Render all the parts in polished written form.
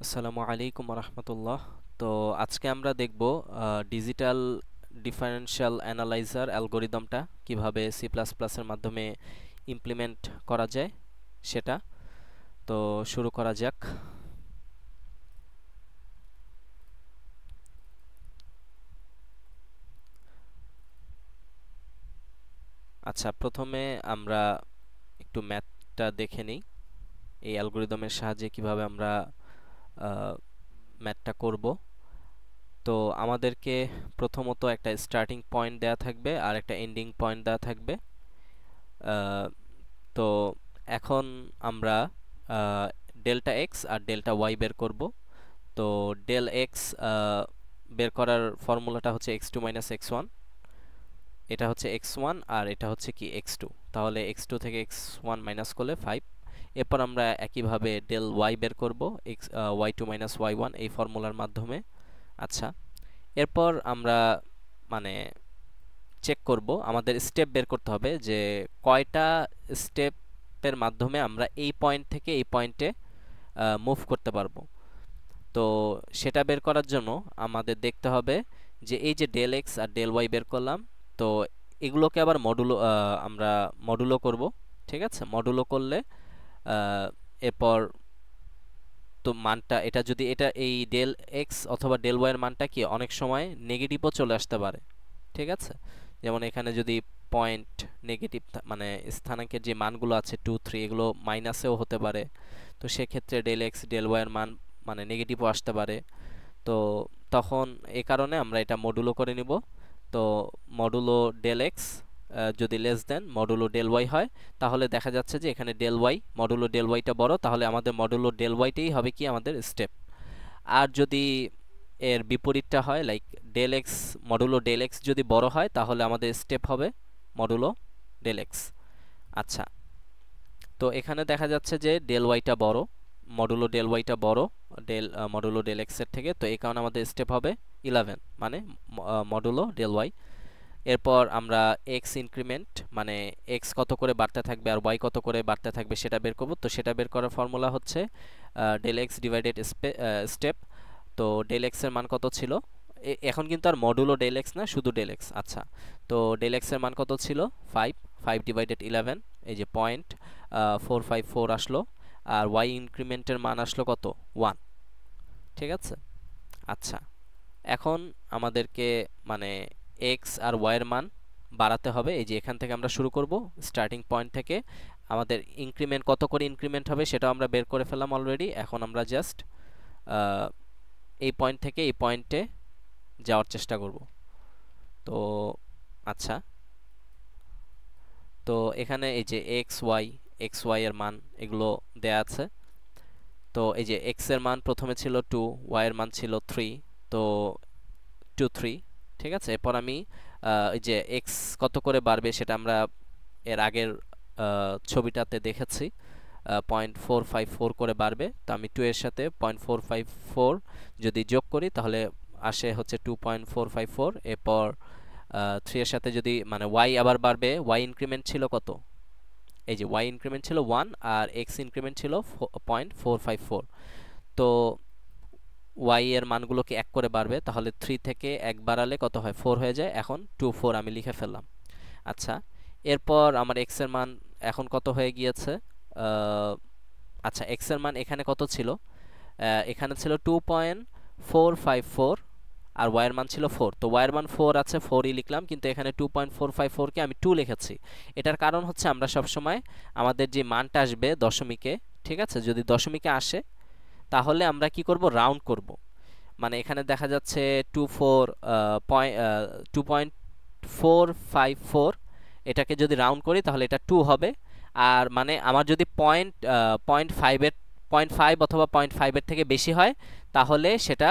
আসসালামু আলাইকুম রহমতুল্লাহ। তো আজকে আমরা দেখব ডিজিটাল ডিফারেনশিয়াল অ্যানালাইজার অ্যালগোরিদমটা কিভাবে সি প্লাস প্লাসের মাধ্যমে ইমপ্লিমেন্ট করা যায় সেটা। তো শুরু করা যাক। আচ্ছা, প্রথমে আমরা একটু ম্যাথটা দেখে নিই, এই অ্যালগোরিদমের সাহায্যে কিভাবে আমরা ম্যাথটা করব। তো আমাদেরকে প্রথমত একটা স্টার্টিং পয়েন্ট দেয়া থাকবে আর একটা এন্ডিং পয়েন্ট দেওয়া থাকবে। আহ, তো এখন আমরা ডেল্টা এক্স আর ডেল্টা ওয়াই বের করব। তো ডেল এক্স বের করার ফর্মুলাটা হচ্ছে x two minus x one, এটা হচ্ছে এক্স ওয়ান আর এটা হচ্ছে কি এক্স টু। তাহলে এক্স টু থেকে এক্স ওয়ান মাইনাস করলে ফাইভ। এরপর আমরা একইভাবে ডেল ওয়াই বের করব, x y two minus y one এই ফর্মুলার মাধ্যমে। আচ্ছা, এরপর আমরা মানে চেক করব, আমাদের স্টেপ বের করতে হবে যে কয়টা স্টেপের মাধ্যমে আমরা এই পয়েন্ট থেকে এই পয়েন্টে মুভ করতে পারবো। তো সেটা বের করার জন্য আমাদের দেখতে হবে যে এই যে ডেল এক্স আর ডেল ওয়াই বের করলাম, তো এগুলোকে আবার আমরা মডুলো করব। ঠিক আছে, মডুলো করলে এরপর তো মানটা এটা যদি এটা এই ডেল এক্স অথবা ডেল ওয়াই এর মানটা কি অনেক সময় নেগেটিভও চলে আসতে পারে। ঠিক আছে, যেমন এখানে যদি পয়েন্ট নেগেটিভ মানে স্থানাঙ্কের যে মানগুলো আছে টু থ্রি, এগুলো মাইনাসেও হতে পারে। তো সেক্ষেত্রে ডেল এক্স ডেল ওয়াই এর মান মানে নেগেটিভও আসতে পারে। তো তখন এই কারণে আমরা এটা মডুলো করে নিব। তো মডুলো ডেল এক্স যদি less than modulo del y হয়, তাহলে দেখা যাচ্ছে যে এখানে ডেল ওয়াই মডুলো ডেল ওয়াইটা বড়, তাহলে আমাদের মডুলো ডেল ওয়াইটাই হবে কি আমাদের স্টেপ। আর যদি এর বিপরীতটা হয়, like del x modulo del x যদি বড় হয়, তাহলে আমাদের স্টেপ হবে মডুলো ডেল এক্স। আচ্ছা, তো এখানে দেখা যাচ্ছে যে ডেল ওয়াইটা বড়, মডুলো ডেল ওয়াইটা বড় মডুলো ডেল এক্স এর থেকে, তো এই কারণে আমাদের স্টেপ হবে 11 মানে মডুলো ডেল ওয়াই। এরপর আমরা এক্স ইনক্রিমেন্ট মানে এক্স কত করে বাড়তে থাকবে আর ওয়াই কত করে বাড়তে থাকবে সেটা বের করব। তো সেটা বের করার ফর্মুলা হচ্ছে ডেল এক্স ডিভাইডেড স্টেপ। তো ডেল এক্স এর মান কত ছিল, এখন কিন্তু আর মডুলো ডেল এক্স না, শুধু ডেল এক্স। আচ্ছা, তো ডেল এক্স এর মান কত ছিল, ফাইভ। ফাইভ ডিভাইডেড 11, এই যে পয়েন্ট 454 আসলো। আর ওয়াই ইনক্রিমেন্টের মান আসলো কত, ওয়ান। ঠিক আছে। আচ্ছা, এখন আমাদেরকে মানে এক্স আর ওয়াই এর মান বাড়াতে হবে। এই যে এখান থেকে আমরা শুরু করব, স্টার্টিং পয়েন্ট থেকে আমাদের ইনক্রিমেন্ট কত করে ইনক্রিমেন্ট হবে সেটাও আমরা বের করে ফেললাম অলরেডি। এখন আমরা জাস্ট এই পয়েন্ট থেকে এই পয়েন্টে যাওয়ার চেষ্টা করব। তো আচ্ছা, তো এখানে এই যে এক্স ওয়াই এর মান এগুলো দেয়া আছে। তো এই যে এক্স এর মান প্রথমে ছিল টু, ওয়াই এর মান ছিল থ্রি। তো টু থ্রি। ঠিক আছে, এরপর আমি এই যে এক্স কত করে বাড়বে সেটা আমরা এর আগের ছবিটাতে দেখেছি, 0.454 করে বাড়বে। তো আমি 2 এর সাথে 0.454 যদি যোগ করি তাহলে আসে হচ্ছে 2.454। এরপর 3 এর সাথে যদি মানে ওয়াই আবার বাড়বে, ওয়াই ইনক্রিমেন্ট ছিল কত, এই যে ওয়াই ইনক্রিমেন্ট ছিল 1 আর এক্স ইনক্রিমেন্ট ছিল 0.454। তো ওয়াই এর মানগুলোকে এক করে বাড়বে, তাহলে 3 থেকে এক বাড়ালে কত হয়, 4 হয়ে যায়। এখন 24 আমি লিখে ফেললাম। আচ্ছা, এরপর আমার এক্স এর মান এখন কত হয়ে গিয়েছে, আচ্ছা এক্স এর মান এখানে কত ছিল, এখানে ছিল 2.454 আর ওয়াই এর মান ছিল 4। তো ওয়াই এর মান 4 আছে, 4ই লিখলাম, কিন্তু এখানে 2.454 কে আমি 2 লিখেছি। এটার কারণ হচ্ছে আমরা সবসময় আমাদের যে মানটা আসবে দশমিকে, ঠিক আছে, যদি দশমিকে আসে তাহলে আমরা কি করব, রাউন্ড করব। মানে এখানে দেখা যাচ্ছে 2.454, এটাকে যদি রাউন্ড করি তাহলে এটা 2 হবে। আর মানে আমার যদি পয়েন্ট ফাইভের 0.5 অথবা 0.5-এর থেকে বেশি হয়, তাহলে সেটা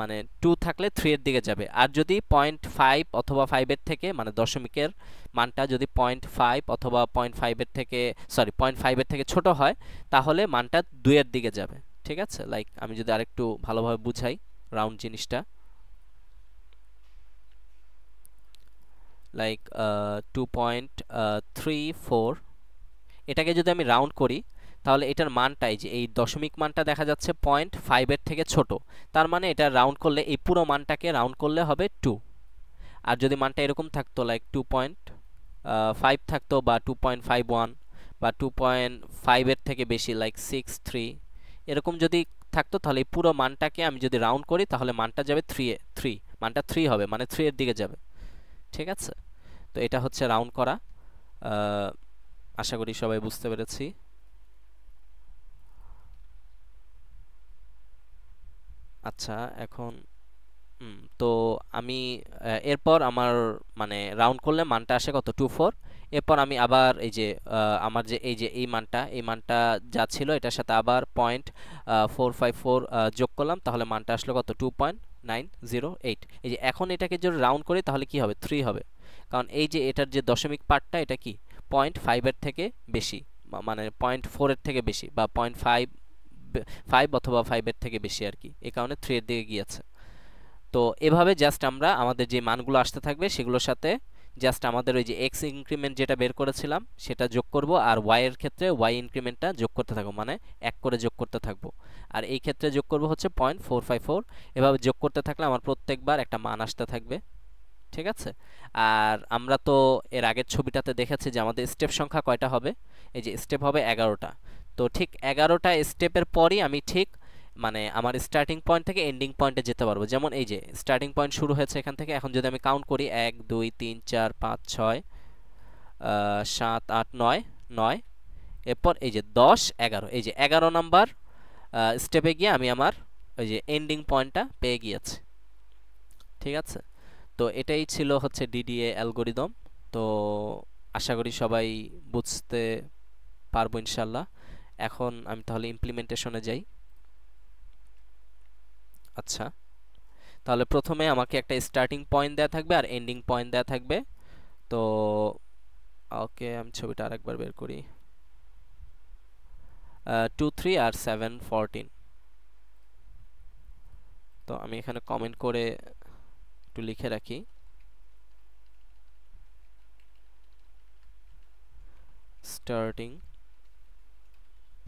মানে 2 থাকলে 3 এর দিকে যাবে। আর যদি 0.5 অথবা 5-এর থেকে মানে দশমিকের মানটা যদি 0.5 অথবা 0.5-এর থেকে সরি 0.5-এর থেকে ছোট হয়, তাহলে মানটা 2 এর দিকে যাবে। ঠিক আছে, লাইক আমি যদি আরেকটু ভালোভাবে বুঝাই রাউন্ড জিনিসটা, লাইক 2.34, এটাকে যদি আমি রাউন্ড করি তাহলে এটার মানটাই যে এই দশমিক মানটা দেখা যাচ্ছে 0.5 এর থেকে ছোট, তার মানে এটা রাউন্ড করলে এই পুরো মানটাকে রাউন্ড করলে হবে 2। আর যদি মানটা এরকম থাকতো লাইক 2.5 থাকতো বা 2.51 বা 2.5 এর থেকে বেশি লাইক 6.3 এরকম যদি থাকতো, তাহলে এই পুরো মানটাকে আমি যদি রাউন্ড করি তাহলে মানটা যাবে 3 মানটা 3 হবে, মানে 3 এর দিকে যাবে। ঠিক আছে, তো এটা হচ্ছে রাউন্ড করা। আশা করি সবাই বুঝতে পেরেছি। আচ্ছা, এখন তো আমি এরপর আমার মানে রাউন্ড করলে মানটা আসে কত, 24। এরপর আমি আবার এই যে আমার যে এই মানটা যা ছিল এটার সাথে আবার 0.454 যোগ করলাম, তাহলে মানটা আসলো কত, 2.908। এই যে এখন এটাকে যদি রাউন্ড করি তাহলে কি হবে, 3 হবে, কারণ এই যে এটার যে দশমিক পার্টটা এটা কি 0.5 এর থেকে বেশি, মানে 0.4 এর থেকে বেশি বা 0.5 অথবা 5 এর থেকে বেশি আর কি, এই কারণে 3 এর দিকে গিয়েছে। তো এভাবে জাস্ট আমরা আমাদের যে মানগুলো আসতে থাকবে সেগুলোর সাথে জাস্ট আমাদের ওই যে এক্স ইনক্রিমেন্ট যেটা বের করেছিলাম সেটা যোগ করব, আর ওয়াই এর ক্ষেত্রে ওয়াই ইনক্রিমেন্টটা যোগ করতে থাকবো, মানে এক করে যোগ করতে থাকবো। আর এই ক্ষেত্রে যোগ করব হচ্ছে 0.454। এভাবে যোগ করতে থাকলে আমার প্রত্যেকবার একটা মান আসতে থাকবে। ঠিক আছে, আর আমরা তো এর আগের ছবিটাতে দেখেছি যে আমাদের স্টেপ সংখ্যা কয়টা হবে, এই যে স্টেপ হবে 11টা। তো ঠিক 11টা স্টেপের পরই আমি ঠিক মানে আমার স্টার্টিং পয়েন্ট থেকে এন্ডিং পয়েন্টে যেতে পারবো। যেমন এই যে স্টার্টিং পয়েন্ট শুরু হয়েছে এখান থেকে, এখন যদি আমি কাউন্ট করি 1 2 3 4 5 6 7 8 9 9, এরপর এই যে 10 11, এই যে 11 নাম্বার স্টেপে গিয়ে আমি আমার ওই যে এন্ডিং পয়েন্টটা পেয়ে গিয়েছি। ঠিক আছে, তো এটাই ছিল হচ্ছে ডিডিএ অ্যালগোরিদম। তো আশা করি সবাই বুঝতে পারবো ইনশাল্লাহ। এখন আমি তাহলে ইমপ্লিমেন্টেশনে যাই। আচ্ছা, তাহলে প্রথমে আমাকে একটা স্টার্টিং পয়েন্ট দেয়া থাকবে আর এন্ডিং পয়েন্ট দেয়া থাকবে। তো ওকে, আমি ছবিটা আরেকবার বের করি। 2 3 আর 7 14। তো আমি এখানে কমেন্ট করে একটু লিখে রাখি, স্টার্টিং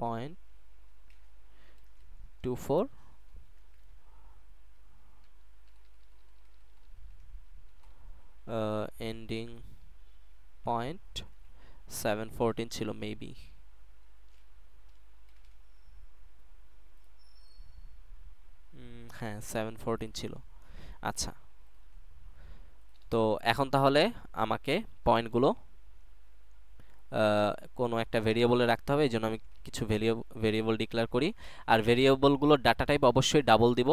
পয়েন্ট 2 4 এন্ডিং পয়েন্ট 7 14 ছিল মেবি। হ্যাঁ 7 14 ছিল। আচ্ছা, তো এখন তাহলে আমাকে পয়েন্টগুলো কোনো একটা ভেরিয়েবলে রাখতে হবে, এই জন্য আমি কিছু ভেরিয়েবল ডিক্লেয়ার করি। আর ভেরিয়েবলগুলোর ডাটা টাইপ অবশ্যই ডাবল দিব।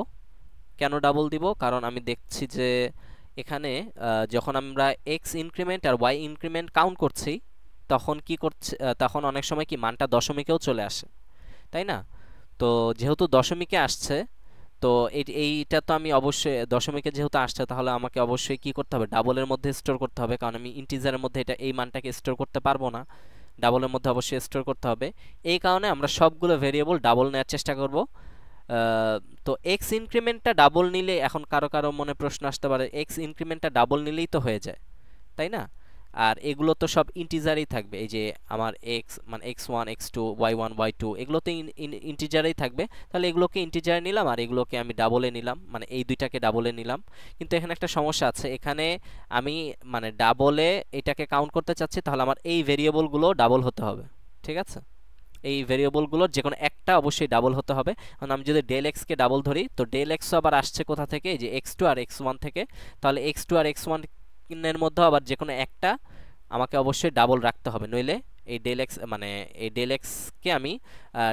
কেন ডাবল দিব, কারণ আমি দেখছি যে এখানে যখন আমরা এক্স ইনক্রিমেন্ট আর ওয়াই ইনক্রিমেন্ট কাউন্ট করছি তখন কি করছে, তখন অনেক সময় কি মানটা দশমিকেও চলে আসে, তাই না? তো যেহেতু দশমিকে আসছে, তো এইটা তো আমি অবশ্যই দশমিকে যেহেতু আসছে তাহলে আমাকে অবশ্যই কি করতে হবে, ডাবলের মধ্যে স্টোর করতে হবে, কারণ আমি ইন্টিজারের মধ্যে এই মানটাকে স্টোর করতে পারবো না, ডাবলের মধ্যে অবশ্যই স্টোর করতে হবে। এই কারণে আমরা সবগুলো ভেরিয়েবল ডাবল নেওয়ার চেষ্টা করব। তো এক্স ইনক্রিমেন্টটা ডাবল নিলে এখন কারো কারো মনে প্রশ্ন আসতে পারে, এক্স ইনক্রিমেন্টটা ডাবল নিলেই তো হয়ে যায়, তাই না? আর এগুলো তো সব ইন্টিজারই থাকবে, এই যে আমার এক্স মানে x1 x2 y1 y2 এগুলো তো ইন্টিজারেই থাকবে, তাহলে এগুলোকে ইন্টিজারে নিলাম আর এগুলোকে আমি ডাবলে নিলাম, মানে এই দুইটাকে ডাবলে নিলাম। কিন্তু এখানে একটা সমস্যা আছে, এখানে আমি মানে ডাবলে এটাকে কাউন্ট করতে চাচ্ছি, তাহলে আমার এই ভেরিয়েবলগুলো ডাবল হতে হবে। ঠিক আছে, এই ভেরিয়েবলগুলোর যে কোনো একটা অবশ্যই ডাবল হতে হবে। কারণ আমি যদি ডেল এক্সকে ডাবল ধরি, তো ডেল এক্সও আবার আসছে কোথা থেকে, এই যে x2 আর x1 থেকে, তাহলে x2 আর x1 এর মধ্যে আবার যে কোনো একটা আমাকে অবশ্যই ডাবল রাখতে হবে, নইলে এই ডেল এক্স মানে এই ডেল এক্সকে আমি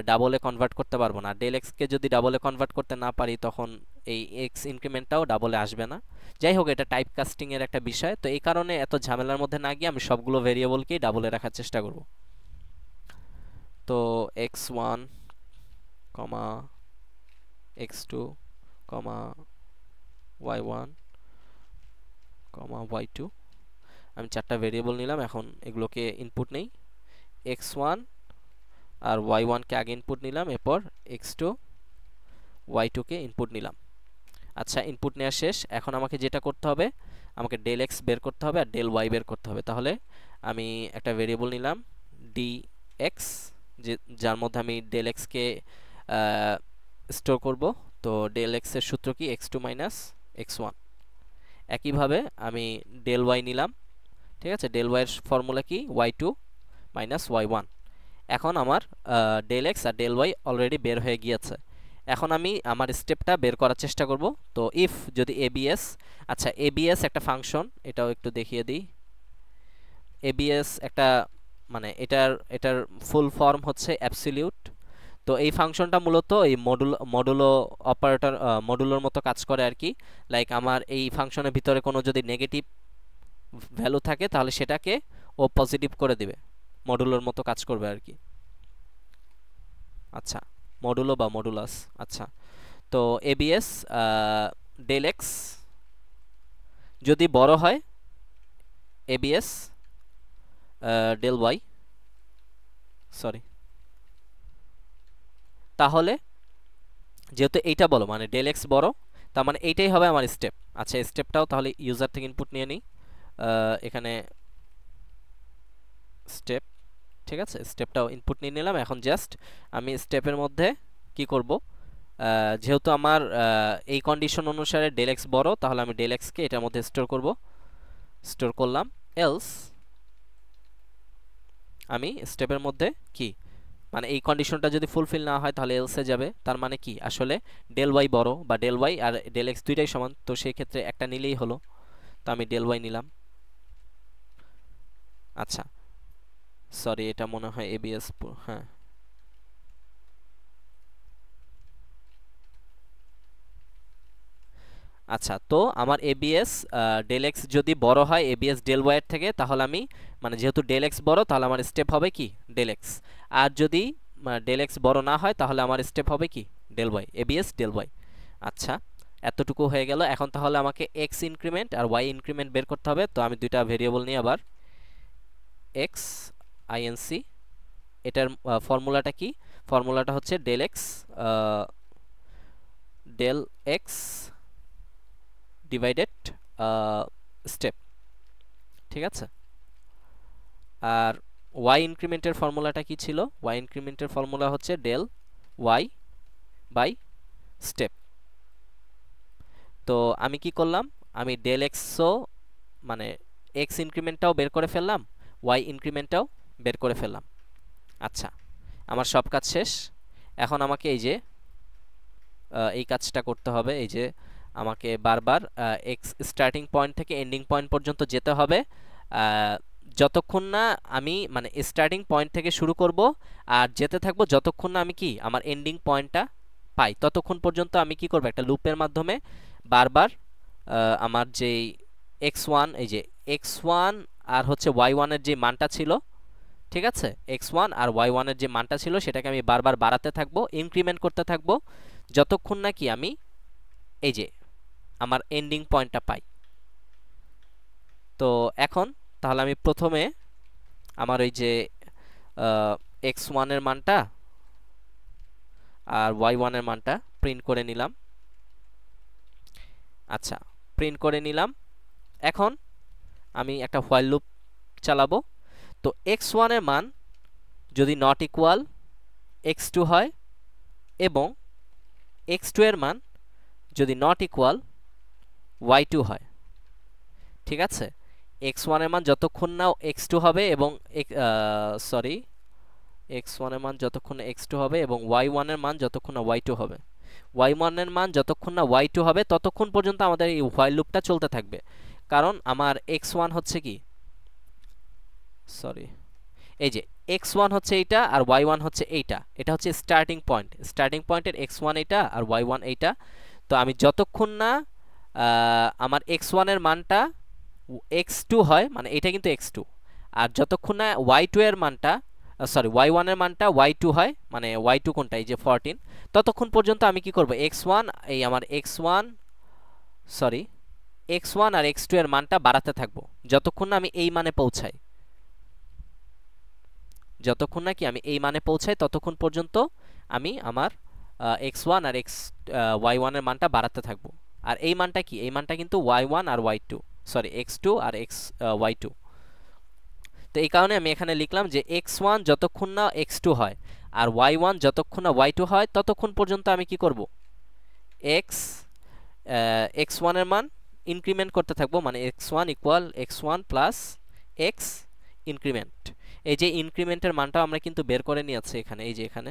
ডাবলে কনভার্ট করতে পারবো না। ডেল এক্সকে যদি ডাবলে কনভার্ট করতে না পারি তখন এই এক্স ইনক্রিমেন্টটাও ডাবলে আসবে না। যাই হোক, এটা টাইপ কাস্টিং এর একটা বিষয়, তো এই কারণে এত ঝামেলার মধ্যে না গিয়ে আমি সবগুলো ভেরিয়েবলকেই ডাবলে রাখার চেষ্টা করব। তো x1 কমা x2 কমা y1 কমা y2, আমি চারটা ভেরিয়েবল নিলাম। এখন এগুলোকে ইনপুট নেই, x1 আর y1 কে আগে ইনপুট নিলাম, এরপর x2 y2 কে ইনপুট নিলাম। আচ্ছা, ইনপুট নেওয়া শেষ। এখন আমাকে যেটা করতে হবে, আমাকে ডেল x বের করতে হবে আর ডেল y বের করতে হবে। তাহলে আমি একটা ভেরিয়েবল নিলাম dx, যে যার মধ্যে আমি ডেল এক্সকে স্টোর করব। তো ডেল এক্সের সূত্র কি x2 মাইনাস x1। একইভাবে আমি ডেল ওয়াই নিলাম, ঠিক আছে, ডেল ওয়াই এর ফর্মুলা কি y2 মাইনাস y1। এখন আমার ডেল এক্স আর ডেল ওয়াই অলরেডি বের হয়ে গিয়েছে। এখন আমি আমার স্টেপটা বের করার চেষ্টা করব। তো ইফ যদি এবিএস, আচ্ছা এবিএস একটা ফাংশন, এটাও একটু দেখিয়ে দিই। এবিএস একটা মানে এটার ফুল ফর্ম হচ্ছে অ্যাবসলিউট। তো এই ফাংশনটা মূলত এই মডুলো অপারেটর মডুলোর মতো কাজ করে আর কি। লাইক আমার এই ফাংশনের ভিতরে কোনো যদি নেগেটিভ ভ্যালু থাকে তাহলে সেটাকে ও পজিটিভ করে দিবে, মডুলোর মতো কাজ করবে আর কি। আচ্ছা, মডুলো বা মডুলাস। আচ্ছা, তো এবিএস ডেল এক্স যদি বড় হয় এবিএস ডেল ওয়াই, সরি, তাহলে যেহেতু এইটা বলো মানে ডেল এক্স বড়, তার মানে এইটাই হবে আমার স্টেপ। আচ্ছা, স্টেপটাও তাহলে ইউজার থেকে ইনপুট নিয়ে নিই। এখানে স্টেপ, ঠিক আছে, স্টেপটাও ইনপুট নিয়ে নিলাম। এখন জাস্ট আমি স্টেপের মধ্যে কি করব, যেহেতু আমার এই কন্ডিশন অনুসারে ডেল এক্স বড়, তাহলে আমি ডেল এক্সকে এটার মধ্যে স্টোর করব। স্টোর করলাম। এলস আমি স্টেপের মধ্যে কি মানে এই কন্ডিশনটা যদি ফুলফিল না হয় তাহলে এলসে যাবে। তার মানে কি আসলে ডেল ওয়াই বড় বা ডেল ওয়াই আর ডেল এক্স দুইটাই সমান, তো সেই ক্ষেত্রে একটা নিলেই হলো। তো আমি ডেল ওয়াই নিলাম। আচ্ছা, সরি, এটা মনে হয় এবিএস, হ্যাঁ, আচ্ছা, তো আমার এবিএস ডেল এক্স যদি বড় হয় এবিএস ডেল ওয়াই এর থেকে, তাহলে আমি মানে যেহেতু ডেল এক্স বড় তাহলে আমার স্টেপ হবে কি ডেল এক্স। আর যদি ডেল এক্স বড় না হয় তাহলে আমার স্টেপ হবে কি del y, ABS del y. আচ্ছা, এতটুকু হয়ে গেল। এখন তাহলে আমাকে এক্স ইনক্রিমেন্ট আর ওয়াই ইনক্রিমেন্ট বের করতে হবে। তো আমি দুইটা ভেরিয়েবল নিয়ে আবার এক্স আইএনসি, এটার ফর্মুলাটা কি, ফর্মুলাটা হচ্ছে ডেল এক্স ডিভাইডেড স্টেপ, ঠিক আছে। আর ওয়াই ইনক্রিমেন্টের ফর্মুলাটা কি ছিল, ওয়াই ইনক্রিমেন্টের ফর্মুলা হচ্ছে ডেল ওয়াই বাই স্টেপ। তো আমি কি করলাম, আমি ডেল এক্সও মানে এক্স ইনক্রিমেন্টটাও বের করে ফেললাম, ওয়াই ইনক্রিমেন্টটাও বের করে ফেললাম। আচ্ছা, আমার সব কাজ শেষ। এখন আমাকে এই যে এই কাজটা করতে হবে, এই যে আমাকে বারবার এক্স স্টার্টিং পয়েন্ট থেকে এন্ডিং পয়েন্ট পর্যন্ত যেতে হবে, যতক্ষণ না আমি মানে স্টার্টিং পয়েন্ট থেকে শুরু করব আর যেতে থাকবো যতক্ষণ না আমি কি আমার এন্ডিং পয়েন্টটা পাই, ততক্ষণ পর্যন্ত আমি কি করব, একটা লুপের মাধ্যমে বারবার আমার যেই x1, এই যে x1 আর হচ্ছে y1 এর যে মানটা ছিল, ঠিক আছে, x1 আর y1 এর যে মানটা ছিল সেটাকে আমি বারবার বাড়াতে থাকবো, ইনক্রিমেন্ট করতে থাকবো যতক্ষণ না কি আমি এই যে আমার এন্ডিং পয়েন্টটা পাই। তো এখন তাহলে আমি প্রথমে আমার ওই যে x1 এর মানটা আর y1 এর মানটা প্রিন্ট করে নিলাম। আচ্ছা, প্রিন্ট করে নিলাম। এখন আমি একটা হোয়াইল লুপ চালাবো। তো x1 এর মান যদি নট ইকুয়াল x2 হয় এবং x2 এর মান যদি নট ইকুয়াল y2 হয়, ঠিক আছে, x1 এর মান যতক্ষণ না x2 হবে এবং সরি, x1 এর মান যতক্ষণ না x2 হবে এবং y1 এর মান যতক্ষণ না y2 হবে, y1 এর মান যতক্ষণ না y2 হবে ততক্ষণ পর্যন্ত আমাদের এই হোয়াইল লুপটা চলতে থাকবে। কারণ আমার x1 হচ্ছে কি, সরি, এই যে x1 হচ্ছে এইটা আর y1 হচ্ছে এইটা, এটা হচ্ছে স্টার্টিং পয়েন্ট, স্টার্টিং পয়েন্টের x1 এইটা আর y1 এইটা। তো আমি যতক্ষণ না আমার x1 এর মানটা x2 হয়, মানে এটা কিন্তু x2, আর যতক্ষণ না y2 এর মানটা সরি y1 এর মানটা y2 হয়, মানে y2 কোনটা, এই যে 14, ততক্ষণ পর্যন্ত আমি কি করব, x1 এই আমার x1 সরি x1 আর x2 এর মানটা বাড়াতে থাকবো যতক্ষণ না আমি এই মানে পৌঁছাই, যতক্ষণ না কি আমি এই মানে পৌঁছাই ততক্ষণ পর্যন্ত আমি আমার x1 আর y1 এর মানটা বাড়াতে থাকবো। আর এই মানটা কি, এই মানটা কিন্তু y1 আর y2, সরি x2 আর y2। তো এই কারণে আমি এখানে লিখলাম যে x1 যতক্ষণ না x2 হয় আর y1 যতক্ষণ না y2 হয় ততক্ষণ পর্যন্ত আমি কি করব x x1 এর মান ইনক্রিমেন্ট করতে থাকবো, মানে x1 equal x1 plus x increment. এই যে ইনক্রিমেন্টের মানটা আমরা কিন্তু বের করে নিয়েছি এখানে, এই যে এখানে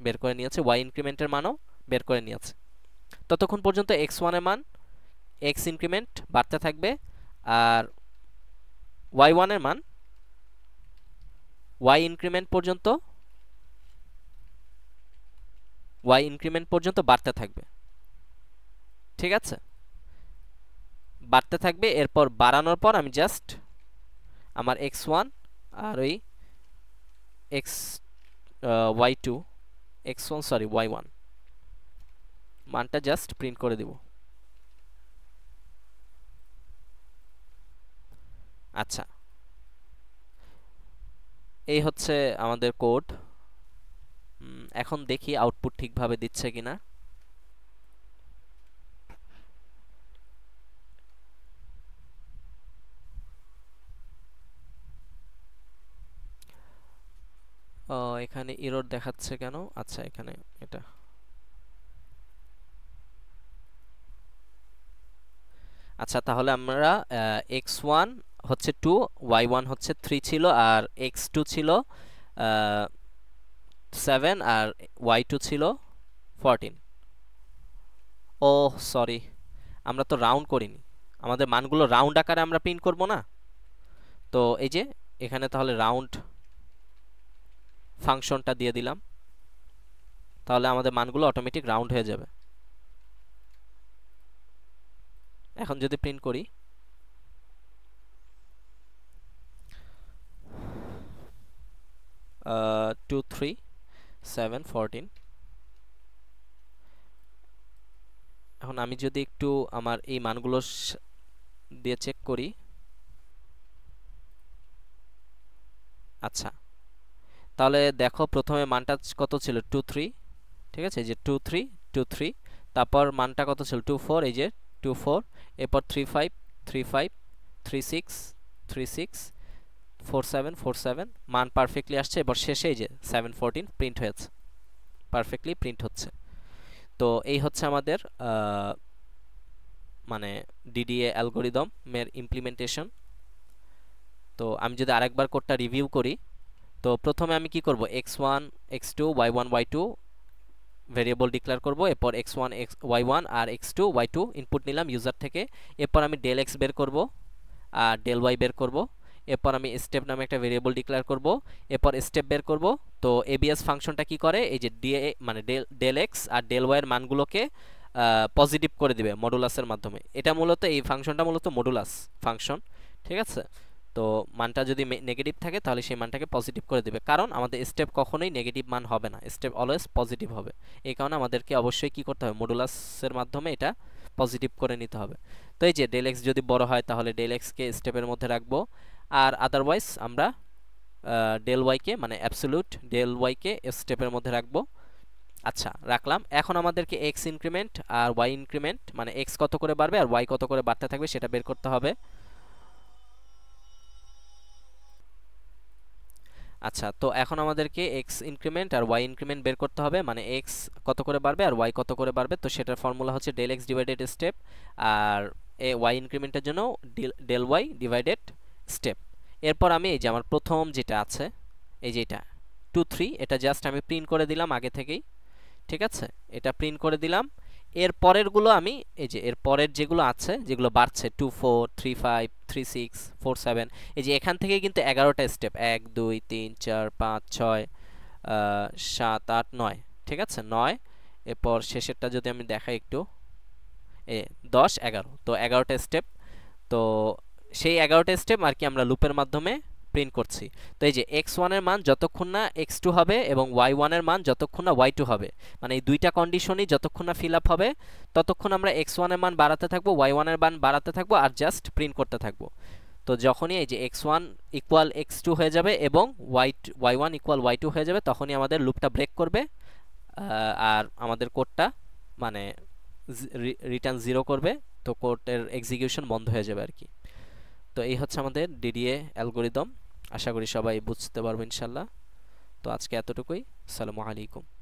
বের করে নিয়েছে, y ইনক্রিমেন্টের মানও বের করে নিয়েছে। ততক্ষণ পর্যন্ত x1 এর মান x ইনক্রিমেন্ট বাড়তে থাকবে আর y1 এর মান y ইনক্রিমেন্ট পর্যন্ত বাড়তে থাকবে। ঠিক আছে, বাড়তে থাকবে। এরপর বাড়ানোর পর আমি জাস্ট আমার x1 আর ওই x y2 x1 sorry y1 মানটা জাস্ট প্রিন্ট করে দিব। আচ্ছা, এই হচ্ছে আমাদের কোড। এখন দেখি আউটপুট ঠিকভাবে দিচ্ছে কিনা। এখানে এরর দেখাচ্ছে কেন? আচ্ছা, এখানে এটা আচ্ছা, তাহলে আমরা x1 হচ্ছে 2, y1 হচ্ছে 3 ছিল, আর x2 ছিল 7 আর y2 ছিল 14। ও সরি, আমরা তো রাউন্ড করিনি, আমাদের মানগুলো রাউন্ড আকারে আমরা প্রিন্ট করব না। তো এই যে এখানে তাহলে রাউন্ড ফাংশনটা দিয়ে দিলাম, তাহলে আমাদের মানগুলো অটোমেটিক রাউন্ড হয়ে যাবে। এখন যদি প্রিন্ট করি, 2 3 7 14। এখন আমি যদি একটু আমার এই মানগুলো দিয়ে চেক করি, আচ্ছা তাহলে দেখো প্রথমে মানটা কত ছিল 2 3, ঠিক আছে, এই যে 2 3 2 3, তারপর মানটা কত ছিল 2 4, এই যে 2 4, এরপর 3 5 3 5 3 6 3 6 4 7 4 7, মান পারফেক্টলি আসছে। এবার শেষে এই যে 7 14 প্রিন্ট হয়েছে, পারফেক্টলি প্রিন্ট হচ্ছে। তো এই হচ্ছে আমাদের মানে ডিডিএ অ্যালগরিদমের ইমপ্লিমেন্টেশন। তো আমি যদি আরেকবার কোডটা রিভিউ করি, তো প্রথমে আমি কি করব, x1 x2 y1 y2 variable declare করব, এরপর x1 y1 আর x2 y2 ইনপুট নিলাম ইউজার থেকে, এরপর আমি del x বের করব আর del y বের করব, এরপর আমি স্টেপ নামে একটা ভেরিয়েবল ডিক্লেয়ার করব, এরপর স্টেপ বের করব। তো abs ফাংশনটা কি করে, এই যে মানে del x আর del y এর মানগুলোকে পজিটিভ করে দিবে মডুলাসের মাধ্যমে। এটা মূলত এই ফাংশনটা মূলত মডুলাস ফাংশন, ঠিক আছে। তো মানটা যদি নেগেটিভ থাকে তাহলে সেই মানটাকে পজিটিভ করে দেবে, কারণ আমাদের স্টেপ কখনোই নেগেটিভ মান হবে না, স্টেপ অলওয়েজ পজিটিভ হবে। এই কারণে আমাদেরকে অবশ্যই কি করতে হবে, মডুলাসের মাধ্যমে এটা পজিটিভ করে নিতে হবে। তো এই যে del x যদি বড় হয় তাহলে del x কে স্টেপের মধ্যে রাখবো, আর আদারওয়াইজ আমরা del y কে মানে অ্যাবসলিউট del y কে স্টেপের মধ্যে রাখবো। আচ্ছা, রাখলাম। এখন আমাদেরকে x ইনক্রিমেন্ট আর y ইনক্রিমেন্ট, মানে x কত করে বাড়বে আর y কত করে বাড়তে থাকবে সেটা বের করতে হবে। আচ্ছা, তো এখন আমাদেরকে x ইনক্রিমেন্ট আর y ইনক্রিমেন্ট বের করতে হবে, মানে x কত করে বাড়বে আর y কত করে বাড়বে। তো সেটার ফর্মুলা হচ্ছে del x ডিভাইডেড স্টেপ, আর y ইনক্রিমেন্টের জন্য del y ডিভাইডেড স্টেপ। এরপর আমি এই যে আমার প্রথম যেটা আছে, এই যে এটা 2 3, এটা জাস্ট আমি প্রিন্ট করে দিলাম আগে থেকেই, ঠিক আছে, এটা প্রিন্ট করে দিলাম। এর পরেরগুলো আমি এই যে এর পরের যেগুলো আছে, যেগুলো বাড়ছে 2 4 3 5 3 6 4 7, এই যে এখান থেকে কিন্তু 11টা স্টেপ, 1 2 3 4 5 6 7 8 9, ঠিক আছে 9। এরপর শেষেরটা যদি আমি দেখাই একটু, 10 11, তো 11টা স্টেপ। তো সেই 11টা স্টেপ আর কি আমরা লুপের মাধ্যমে প্রিন্ট করছি। তো এই যে x1 এর মান যতক্ষণ না x2 হবে এবং y1 এর মান যতক্ষণ না y2 হবে, মানে এই দুইটা কন্ডিশনই যতক্ষণ না ফিল আপ হবে ততক্ষণ আমরা x1 এর মান বাড়াতে থাকবো, y1 এর মান বাড়াতে থাকবো, আর জাস্ট প্রিন্ট করতে থাকবো। তো যখনই এই যে x1 ইকুয়াল x2 হয়ে যাবে এবং y1 ইকুয়াল y2 হয়ে যাবে, তখনই আমাদের লুপটা ব্রেক করবে আর আমাদের কোডটা মানে রিটার্ন 0 করবে। তো কোডের এক্সিকিউশন বন্ধ হয়ে যাবে আর কি। তো এই হচ্ছে আমাদের ডিডিএ অ্যালগরিদম। আশা করি সবাই বুঝতে পারবেন ইনশাল্লাহ। তো আজকে এতটুকুই। আসসালামু আলাইকুম।